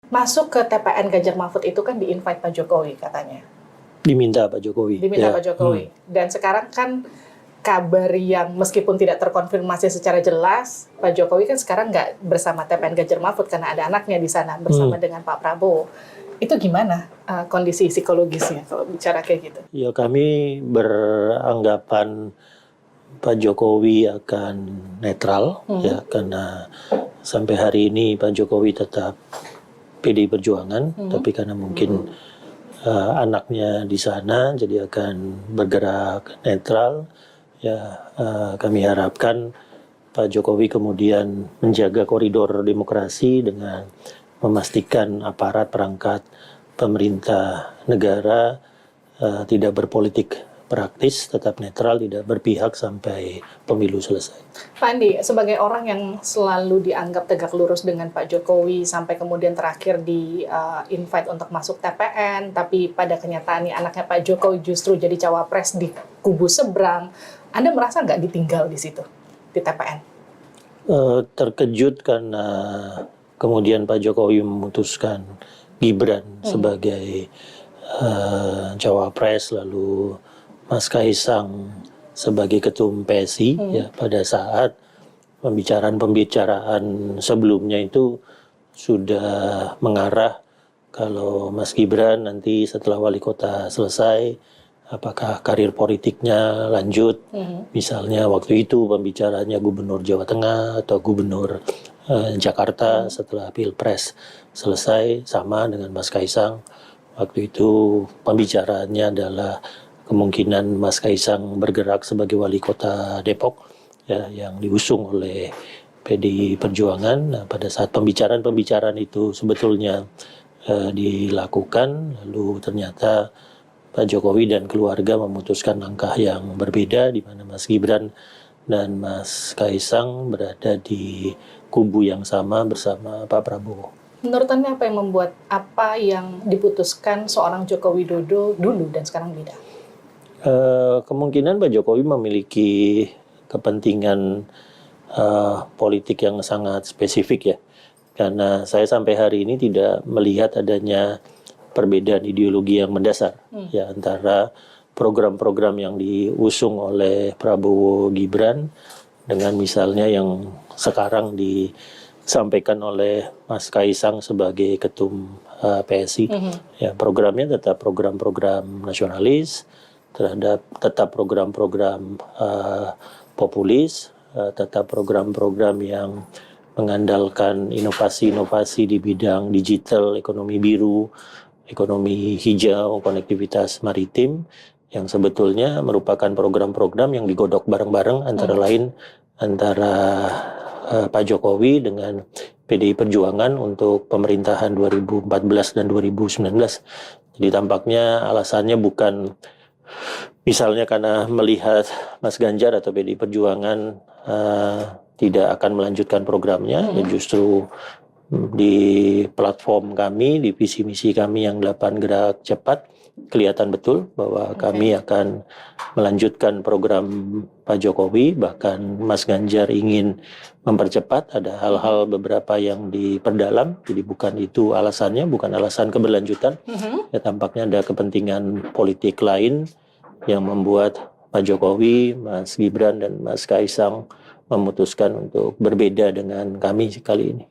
Masuk ke TPN Ganjar Mahfud itu kan di-invite Pak Jokowi katanya. Diminta Pak Jokowi. Diminta Pak Jokowi. Dan sekarang kan kabar yang meskipun tidak terkonfirmasi secara jelas, Pak Jokowi kan sekarang nggak bersama TPN Ganjar Mahfud karena ada anaknya di sana bersama dengan Pak Prabowo. Itu gimana kondisi psikologisnya kalau bicara kayak gitu? Ya, kami beranggapan Pak Jokowi akan netral ya, karena sampai hari ini Pak Jokowi tetap PDI Perjuangan, tapi karena mungkin anaknya di sana jadi akan bergerak netral. Ya, kami harapkan Pak Jokowi kemudian menjaga koridor demokrasi dengan memastikan aparat perangkat pemerintah negara tidak berpolitik praktis, tetap netral, tidak berpihak sampai pemilu selesai. Pak Andi, sebagai orang yang selalu dianggap tegak lurus dengan Pak Jokowi sampai kemudian terakhir di invite untuk masuk TPN, tapi pada kenyataannya anaknya Pak Jokowi justru jadi cawapres di kubu seberang, Anda merasa nggak ditinggal di situ, di TPN? Terkejut karena kemudian Pak Jokowi memutuskan Gibran sebagai cawapres, lalu Mas Kaisang sebagai ketum PSI ya, pada saat pembicaraan sebelumnya itu sudah mengarah kalau Mas Gibran nanti setelah wali kota selesai apakah karir politiknya lanjut. Misalnya waktu itu pembicaranya gubernur Jawa Tengah atau gubernur Jakarta setelah Pilpres selesai, sama dengan Mas Kaisang. Waktu itu pembicaraannya adalah kemungkinan Mas Kaisang bergerak sebagai wali kota Depok ya, yang diusung oleh PDI Perjuangan. Nah, pada saat pembicaraan itu sebetulnya dilakukan, lalu ternyata Pak Jokowi dan keluarga memutuskan langkah yang berbeda, di mana Mas Gibran dan Mas Kaisang berada di kubu yang sama bersama Pak Prabowo. Menurut Anda apa yang membuat apa yang diputuskan seorang Joko Widodo dulu dan sekarang beda? Kemungkinan Pak Jokowi memiliki kepentingan politik yang sangat spesifik ya, karena saya sampai hari ini tidak melihat adanya perbedaan ideologi yang mendasar ya antara program-program yang diusung oleh Prabowo Gibran dengan misalnya yang sekarang disampaikan oleh Mas Kaisang sebagai ketum PSI. Ya, programnya tetap program-program nasionalis, tetap program-program populis, tetap program-program yang mengandalkan inovasi-inovasi di bidang digital, ekonomi biru, ekonomi hijau, konektivitas maritim, yang sebetulnya merupakan program-program yang digodok bareng-bareng antara lain antara Pak Jokowi dengan PDI Perjuangan untuk pemerintahan 2014 dan 2019. Jadi tampaknya alasannya bukan misalnya karena melihat Mas Ganjar atau PDI Perjuangan tidak akan melanjutkan programnya, ya justru di platform kami, di visi misi kami yang 8 gerak cepat, kelihatan betul bahwa kami akan melanjutkan program Pak Jokowi, bahkan Mas Ganjar ingin mempercepat, ada hal-hal beberapa yang diperdalam, jadi bukan itu alasannya, bukan alasan keberlanjutan. Ya, tampaknya ada kepentingan politik lain yang membuat Pak Jokowi, Mas Gibran, dan Mas Kaisang memutuskan untuk berbeda dengan kami kali ini.